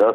10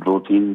2-3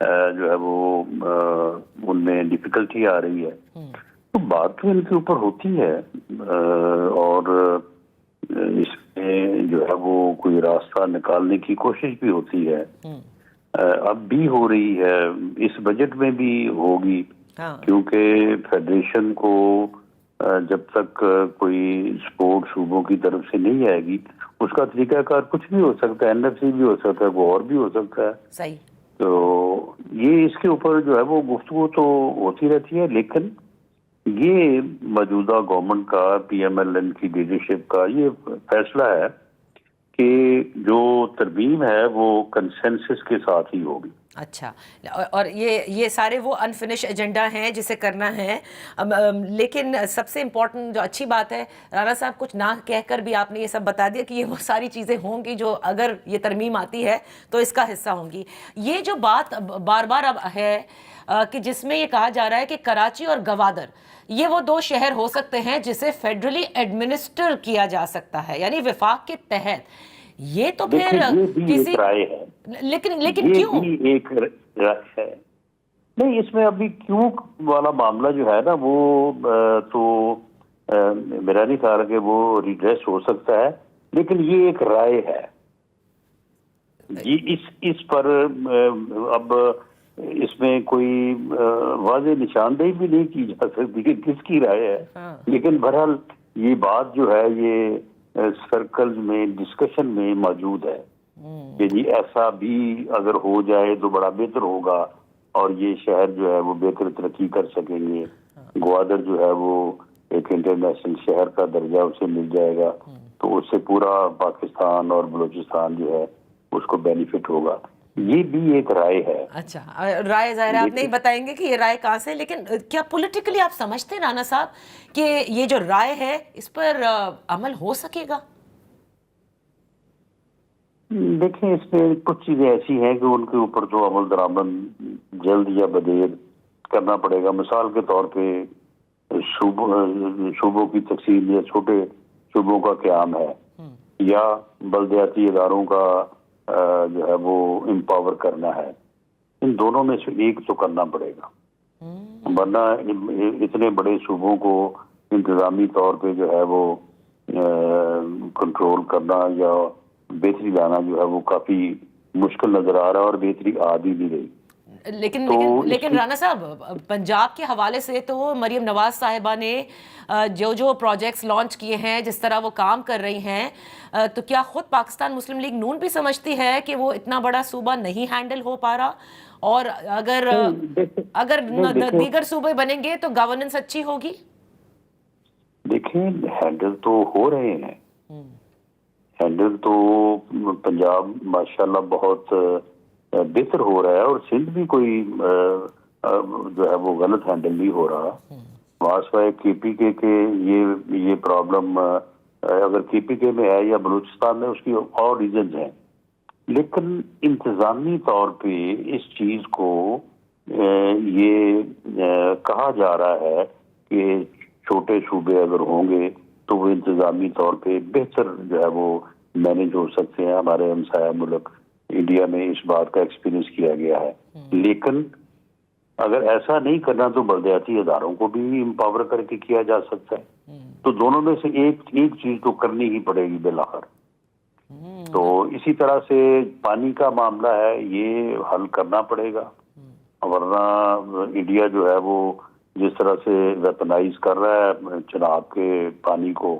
جو ہے وہ ان میں ڈیفیکلٹی آ رہی ہے. تو بات تو ان کے اوپر ہوتی ہے اور اس میں جو ہے وہ کوئی راستہ نکالنے کی کوشش بھی ہوتی ہے, اب بھی ہو رہی ہے, اس بجٹ میں بھی ہوگی, کیونکہ فیڈریشن کو جب تک کوئی سپورٹ صوبوں کی طرف سے نہیں آئے گی, اس کا طریقہ کار کچھ بھی ہو سکتا ہے, NFC بھی ہو سکتا ہے, کوئی اور بھی ہو سکتا ہے. صحیح. تو یہ اس کے اوپر جو ہے وہ گفتگو تو ہوتی رہتی ہے, لیکن یہ موجودہ گورنمنٹ کا, PMLN کی لیڈرشپ کا یہ فیصلہ ہے کہ جو ترمیم ہے وہ کنسنسس کے ساتھ ہی ہوگی. اچھا, اور یہ سارے وہ انفنش ایجنڈا ہیں جسے کرنا ہے, لیکن سب سے امپورٹنٹ جو اچھی بات ہے رانا صاحب, کچھ نہ کہہ کر بھی آپ نے یہ سب بتا دیا کہ یہ وہ ساری چیزیں ہوں گی جو اگر یہ ترمیم آتی ہے تو اس کا حصہ ہوں گی. یہ جو بات بار بار اب ہے کہ جس میں یہ کہا جا رہا ہے کہ کراچی اور گوادر یہ وہ 2 شہر ہو سکتے ہیں جسے فیڈرلی ایڈمنسٹر کیا جا سکتا ہے, یعنی وفاق کے تحت. یہ تو پھر کسی رائے ہے, لیکن کیوں یہ بھی ایک رائے ہے. نہیں, اس میں ابھی کیوں والا معاملہ جو ہے نا وہ تو میرا نہیں خیال کہ وہ ریڈریس ہو سکتا ہے, لیکن یہ ایک رائے ہے. یہ اس پر اب اس میں کوئی واضح نشاندہی بھی نہیں کی جا سکتی کہ کس کی رائے ہے, لیکن بہرحال یہ بات جو ہے یہ سرکل میں ڈسکشن میں موجود ہے کہ جی ایسا بھی اگر ہو جائے تو بڑا بہتر ہوگا اور یہ شہر جو ہے وہ بہتر ترقی کر سکیں گے. گوادر جو ہے وہ ایک انٹرنیشنل شہر کا درجہ اسے مل جائے گا, تو اس سے پورا پاکستان اور بلوچستان جو ہے اس کو بینیفٹ ہوگا. یہ بھی ایک رائے ہے. اچھا, رائے ظاہر آپ نہیں بتائیں گے کہ یہ رائے کہاں سے, لیکن کیا پولیٹیکلی آپ سمجھتے ہیں رانا صاحب کہ یہ جو رائے ہے اس پر عمل ہو سکے گا؟ دیکھیں, اس میں کچھ چیزیں ایسی ہیں کہ ان کے اوپر تو عمل درآمد جلد یا بدیر کرنا پڑے گا. مثال کے طور پہ صوبوں کی تقسیم یا چھوٹے صوبوں کا قیام ہے, یا بلدیاتی اداروں کا جو ہے وہ امپاور کرنا ہے. ان دونوں میں سے ایک تو کرنا پڑے گا, ورنہ اتنے بڑے صوبوں کو انتظامی طور پہ جو ہے وہ کنٹرول کرنا یا بہتری لانا جو ہے وہ کافی مشکل نظر آ رہا ہے, اور بہتری آ بھی نہیں رہی. لیکن رانا صاحب, پنجاب کے حوالے سے تو مریم نواز صاحبہ نے جو پروجیکٹس لانچ کیے ہیں, جس طرح وہ کام کر رہی ہیں, تو کیا خود پاکستان مسلم لیگ نون بھی سمجھتی ہے کہ وہ اتنا بڑا صوبہ نہیں ہینڈل ہو پا رہا, اور اگر دیگر صوبے بنیں گے تو گورننس اچھی ہوگی؟ دیکھیں, ہینڈل تو ہو رہے ہیں, ہینڈل تو پنجاب ماشاءاللہ بہت بہتر ہو رہا ہے, اور سندھ بھی کوئی جو ہے وہ غلط ہینڈل نہیں ہو رہا. وہاں سوائے KPK کے یہ پرابلم اگر KPK میں ہے یا بلوچستان میں, اس کی اور ریزنز ہیں, لیکن انتظامی طور پہ اس چیز کو یہ کہا جا رہا ہے کہ چھوٹے صوبے اگر ہوں گے تو وہ انتظامی طور پہ بہتر جو ہے وہ مینج ہو سکتے ہیں. ہمارے ہمسایہ ملک انڈیا میں اس بات کا ایکسپیرینس کیا گیا ہے. لیکن اگر ایسا نہیں کرنا تو بلدیاتی اداروں کو بھی امپاور کر کے کیا جا سکتا ہے. تو دونوں میں سے ایک چیز تو کرنی ہی پڑے گی بالآخر. تو اسی طرح سے پانی کا معاملہ ہے, یہ حل کرنا پڑے گا, ورنہ انڈیا جو ہے وہ جس طرح سے ویپنائز کر رہا ہے چناب کے پانی کو,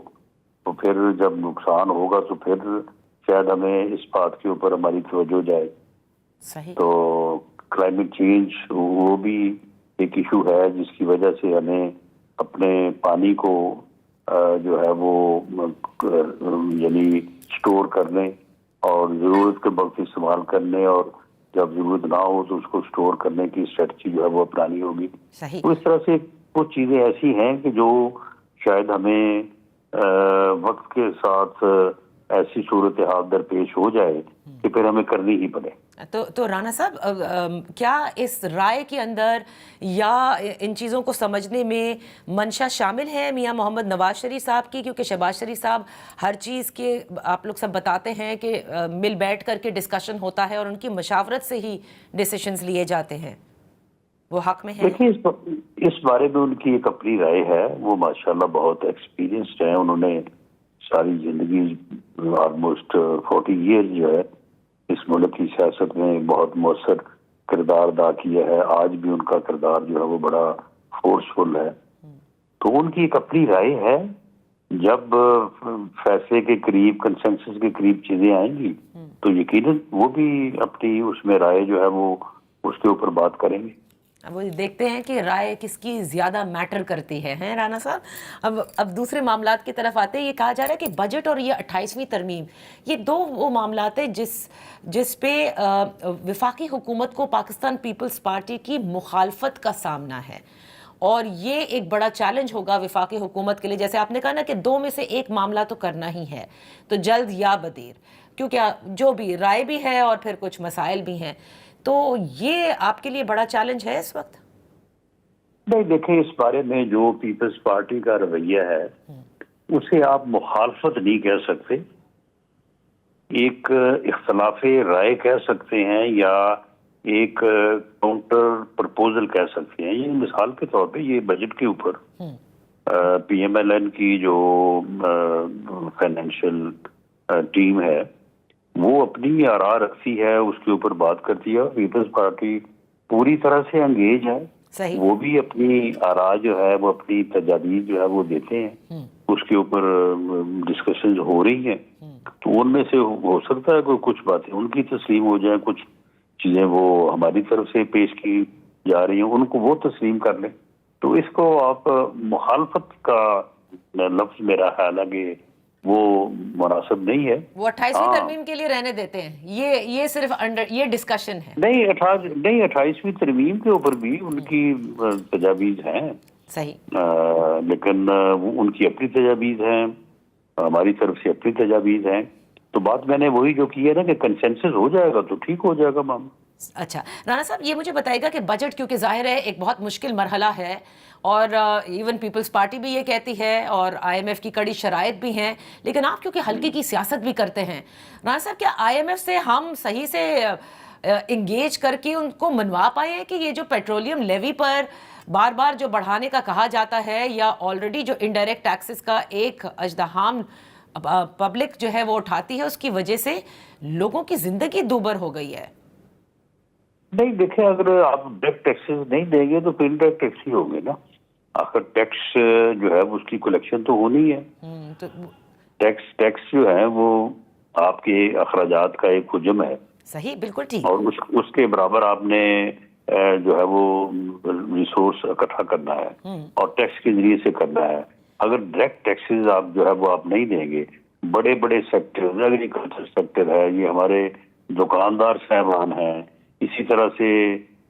تو پھر جب نقصان ہوگا تو پھر شاید ہمیں اس بات کے اوپر ہماری توجہ جائے. تو کلائمیٹ چینج وہ بھی ایک ایشو ہے جس کی وجہ سے ہمیں اپنے پانی کو جو ہے وہ یعنی سٹور کرنے اور ضرورت کے وقت استعمال کرنے, اور جب ضرورت نہ ہو تو اس کو سٹور کرنے کی اسٹریٹجی جو ہے وہ اپنانی ہوگی. تو اس طرح سے کچھ چیزیں ایسی ہیں کہ جو شاید ہمیں وقت کے ساتھ ایسی صورتحال درپیش ہو جائے کہ پھر ہمیں کرنی ہی پڑے. تو رانا صاحب کیا اس رائے کے اندر یا ان چیزوں کو سمجھنے میں منشا شامل ہے میاں محمد نواز شریف صاحب کی؟ کیونکہ شہباز شریف صاحب ہر چیز کے آپ لوگ سب بتاتے ہیں کہ مل بیٹھ کر کے ڈسکشن ہوتا ہے اور ان کی مشاورت سے ہی ڈیسیشنز لیے جاتے ہیں. وہ حق میں ہیں؟ دیکھیے اس بارے میں ان کی ایک اپنی رائے ہے. وہ ماشاءاللہ بہت ایکسپیرینسڈ ہیں. انہوں نے ساری زندگی آلموسٹ 40 ایئر جو ہے اس ملک کی سیاست میں بہت مؤثر کردار ادا کیا ہے. آج بھی ان کا کردار جو ہے وہ بڑا فورسفل ہے. تو ان کی ایک اپنی رائے ہے. جب فیصلے کے قریب، کنسنسس کے قریب چیزیں آئیں گی تو یقیناً وہ بھی اپنی اس میں رائے جو ہے وہ اس کے اوپر بات کریں گے. وہ دیکھتے ہیں کہ رائے کس کی زیادہ میٹر کرتی ہے رانا صاحب. اب دوسرے معاملات کی طرف آتے ہیں. یہ کہا جا رہا ہے کہ بجٹ اور یہ 28ویں ترمیم، یہ دو وہ معاملات ہیں جس پہ وفاقی حکومت کو پاکستان پیپلز پارٹی کی مخالفت کا سامنا ہے، اور یہ ایک بڑا چیلنج ہوگا وفاقی حکومت کے لیے. جیسے آپ نے کہا نا کہ دو میں سے ایک معاملہ تو کرنا ہی ہے، تو جلد یا بدیر، کیونکہ جو بھی رائے بھی ہے اور پھر کچھ مسائل بھی ہیں. تو یہ آپ کے لیے بڑا چیلنج ہے اس وقت؟ نہیں، دیکھیں اس بارے میں جو پیپلز پارٹی کا رویہ ہے اسے آپ مخالفت نہیں کہہ سکتے. ایک اختلاف رائے کہہ سکتے ہیں یا ایک کاؤنٹر پرپوزل کہہ سکتے ہیں. یہ مثال کے طور پہ یہ بجٹ کے اوپر پی ایم ایل این کی جو فائنینشیل ٹیم ہے وہ اپنی آراء رکھتی ہے، اس کے اوپر بات کرتی ہے. پیپلز پارٹی پوری طرح سے انگیج ہے. صحیح. وہ بھی اپنی آراء جو ہے وہ اپنی تجاویز جو ہے وہ دیتے ہیں. اس کے اوپر ڈسکشنز ہو رہی ہیں. تو ان میں سے ہو سکتا ہے کہ کچھ باتیں ان کی تسلیم ہو جائیں، کچھ چیزیں وہ ہماری طرف سے پیش کی جا رہی ہیں ان کو وہ تسلیم کر لیں. تو اس کو آپ مخالفت کا لفظ میرا خیال ہے کہ وہ مناسب نہیں ہے. وہ 28ویں ترمیم کے لیے رہنے دیتے ہیں، یہ صرف یہ ڈسکشن ہے. نہیں 28ویں ترمیم کے اوپر بھی ان کی تجاویز ہیں. صحیح. لیکن ان کی اپنی تجاویز ہیں، ہماری طرف سے اپنی تجاویز ہیں. تو بات میں نے وہی جو کی ہے نا کہ کنسنسس ہو جائے گا تو ٹھیک ہو جائے گا معاملہ. اچھا رانا صاحب، یہ مجھے بتائے گا کہ بجٹ کیونکہ ظاہر ہے ایک بہت مشکل مرحلہ ہے، اور ایون پیپلز پارٹی بھی یہ کہتی ہے اور آئی ایم ایف کی کڑی شرائط بھی ہیں، لیکن آپ کیونکہ ہلکے کی سیاست بھی کرتے ہیں رانا صاحب، کیا آئی ایم ایف سے ہم صحیح سے انگیج کر کے ان کو منوا پائے ہیں کہ یہ جو پیٹرولیم لیوی پر بار بار جو بڑھانے کا کہا جاتا ہے، یا آلریڈی جو انڈائریکٹ ٹیکسز کا ایک اژدہام پبلک جو ہے وہ اٹھاتی ہے، اس کی وجہ سے لوگوں کی زندگی دوبر ہو گئی ہے؟ نہیں دیکھیں، اگر آپ ڈائریکٹ ٹیکسز نہیں دیں گے تو پھر انڈائریکٹ ٹیکس ہی ہوں گے نا. آخر ٹیکس جو ہے اس کی کلیکشن تو ہونی ہے. ٹیکس جو ہے وہ آپ کے اخراجات کا ایک حجم ہے. صحیح، بالکل ٹھیک. اور اس کے برابر آپ نے جو ہے وہ ریسورس اکٹھا کرنا ہے اور ٹیکس کے ذریعے سے کرنا ہے. اگر ڈائریکٹ ٹیکسز آپ جو ہے وہ آپ نہیں دیں گے، بڑے بڑے سیکٹر، ایگریکلچر سیکٹر ہے، یہ ہمارے دکاندار صاحبان ہیں، اسی طرح سے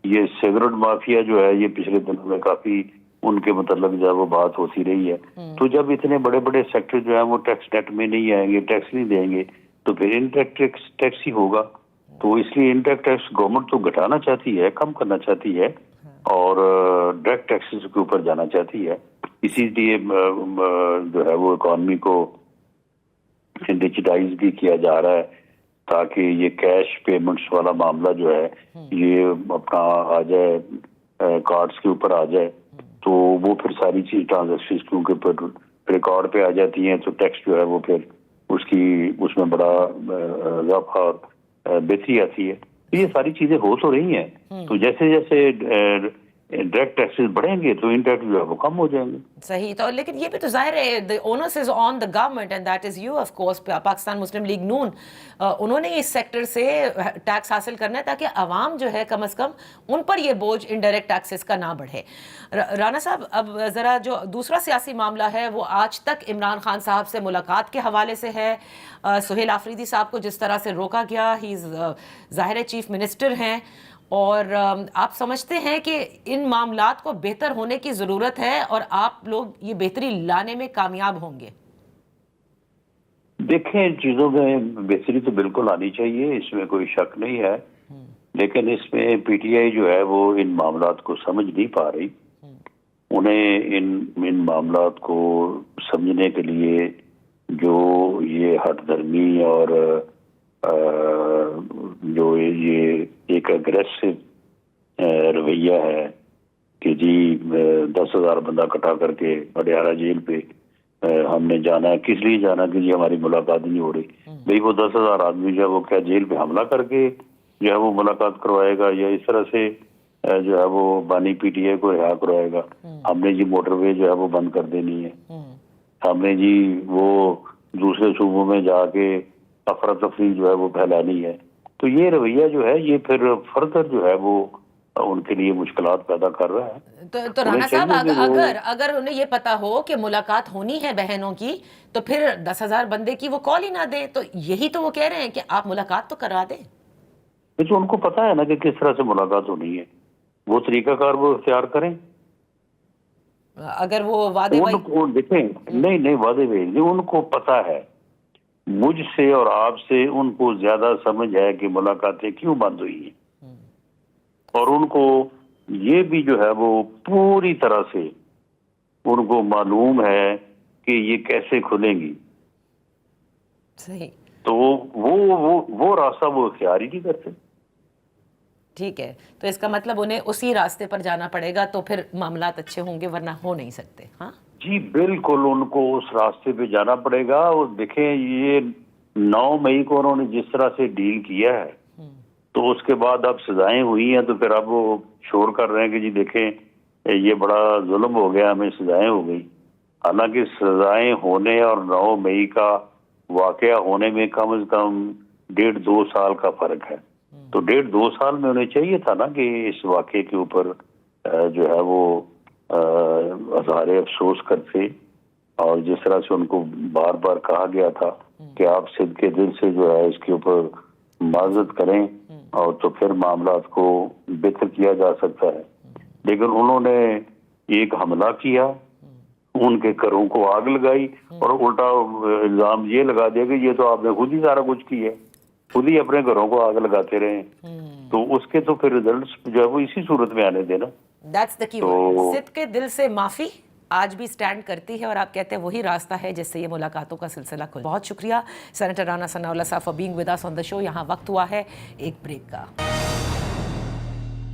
یہ سگریٹ مافیا جو ہے یہ پچھلے دنوں میں کافی ان کے متعلق جو ہے وہ بات ہوتی رہی ہے. تو جب اتنے بڑے بڑے سیکٹر جو ہیں وہ ٹیکس نیٹ میں نہیں آئیں گے، ٹیکس نہیں دیں گے، تو پھر انڈائریکٹ ٹیکس ہی ہوگا. تو اس لیے انڈائریکٹ ٹیکس گورنمنٹ تو گھٹانا چاہتی ہے، کم کرنا چاہتی ہے، اور ڈائریکٹ ٹیکسز کے اوپر جانا چاہتی ہے. اسی لیے جو ہے وہ اکانومی کو ڈیجیٹائز بھی کیا جا رہا ہے تاکہ یہ کیش پیمنٹس والا معاملہ جو ہے یہ اپنا آ جائے، کارڈز کے اوپر آ جائے. تو وہ پھر ساری چیز ٹرانزیکشن کیونکہ ریکارڈ پہ آ جاتی ہیں تو ٹیکس جو ہے وہ پھر اس میں بڑا اضافہ اور بہتری آتی ہے. یہ ساری چیزیں ہو تو رہی ہیں. تو جیسے جیسے ڈائریکٹ ٹیکسز بڑھیں گے تو انڈائریکٹ جو ہے وہ کم ہو جائیں گے. صحیح. تو لیکن یہ بھی تو ظاہر ہے the onus is on the government and that is you of course. Pakistan Muslim League Noon انہوں نے اس سیکٹر سے ٹیکس حاصل کرنا ہے تاکہ عوام جو ہے کم از کم ان پر یہ بوجھ انڈائریکٹ ٹیکسز کا نہ بڑھے. رانا صاحب، اب ذرا جو دوسرا سیاسی معاملہ ہے وہ آج تک عمران خان صاحب سے ملاقات کے حوالے سے ہے. سہیل آفریدی صاحب کو جس طرح سے روکا گیا، ہی ظاہر چیف منسٹر ہیں، اور آپ سمجھتے ہیں کہ ان معاملات کو بہتر ہونے کی ضرورت ہے اور آپ لوگ یہ بہتری لانے میں کامیاب ہوں گے؟ دیکھیں چیزوں میں بہتری تو بالکل آنی چاہیے، اس میں کوئی شک نہیں ہے، لیکن اس میں پی ٹی آئی جو ہے وہ ان معاملات کو سمجھ نہیں پا رہی. انہیں ان معاملات کو سمجھنے کے لیے جو یہ ہٹ درمی اور جو یہ ایک اگریسو رویہ ہے کہ جی 10,000 بندہ کٹا کر کے اڈیالہ جیل پہ ہم نے جانا ہے، کس لیے جانا کہ جی ہماری ملاقات نہیں ہو رہی. بھئی وہ 10,000 آدمی جو ہے وہ کیا جیل پہ حملہ کر کے جو ہے وہ ملاقات کروائے گا، یا اس طرح سے جو ہے وہ بانی پی ٹی آئی کو رہا کروائے گا؟ ہم نے جی موٹر وے جو ہے وہ بند کر دینی ہے، ہم نے جی وہ دوسرے صوبوں میں جا کے افراتفری جو ہے وہ پھیلانی ہے. تو یہ رویہ جو ہے یہ پھر فردر جو ہے وہ ان کے لیے مشکلات پیدا کر رہا ہے. تو رانا صاحب اگر انہیں یہ پتا ہو کہ ملاقات ہونی ہے بہنوں کی تو پھر 10,000 بندے کی وہ کال ہی نہ دیں. تو یہی تو وہ کہہ رہے ہیں کہ آپ ملاقات تو کرا دیں. تو ان کو پتا ہے نا کہ کس طرح سے ملاقات ہونی ہے، وہ طریقہ کار وہ اختیار کریں. اگر وہ وعدے دیکھیں نہیں وعدے نہیں، ان کو پتا ہے، مجھ سے اور آپ سے ان کو زیادہ سمجھ ہے کہ ملاقاتیں کیوں بند ہوئی ہیں، اور ان کو یہ بھی جو ہے وہ پوری طرح سے ان کو معلوم ہے کہ یہ کیسے کھلیں گی. صحیح. تو وہ راستہ وہ اختیار ہی نہیں کرتے. ٹھیک ہے، تو اس کا مطلب انہیں اسی راستے پر جانا پڑے گا تو پھر معاملات اچھے ہوں گے، ورنہ ہو نہیں سکتے. ہاں جی بالکل ان کو اس راستے پہ جانا پڑے گا. اور دیکھیں یہ 9 مئی کو انہوں نے جس طرح سے ڈیل کیا ہے تو اس کے بعد اب سزائیں ہوئی ہیں، تو پھر اب وہ شور کر رہے ہیں کہ جی دیکھیں یہ بڑا ظلم ہو گیا، ہمیں سزائیں ہو گئی. حالانکہ سزائیں ہونے اور 9 مئی کا واقعہ ہونے میں کم از کم 1.5-2 سال کا فرق ہے. تو 1.5-2 سال میں انہیں چاہیے تھا نا کہ اس واقعے کے اوپر جو ہے وہ اظہار افسوس کرتے، اور جس طرح سے ان کو بار بار کہا گیا تھا کہ آپ صدق کے دل سے جو ہے اس کے اوپر معذرت کریں اور تو پھر معاملات کو بہتر کیا جا سکتا ہے. لیکن انہوں نے ایک حملہ کیا، ان کے گھروں کو آگ لگائی، اور الٹا الزام یہ لگا دیا کہ یہ تو آپ نے خود ہی سارا کچھ کیا ہے، خود ہی اپنے گھروں کو آگ لگاتے رہے. تو اس کے تو پھر ریزلٹس جو ہے وہ اسی صورت میں آنے دینا. دیٹس دا کی ورڈ. صدق کے دل سے معافی آج بھی سٹینڈ کرتی ہے، اور آپ کہتے ہیں وہی راستہ ہے جس سے یہ ملاقاتوں کا سلسلہ کھل. بہت شکریہ سینیٹر رانا ثناء اللہ صاحب فار بینگ ود اس آن دا شو. یہاں وقت ہوا ہے ایک بریک کا.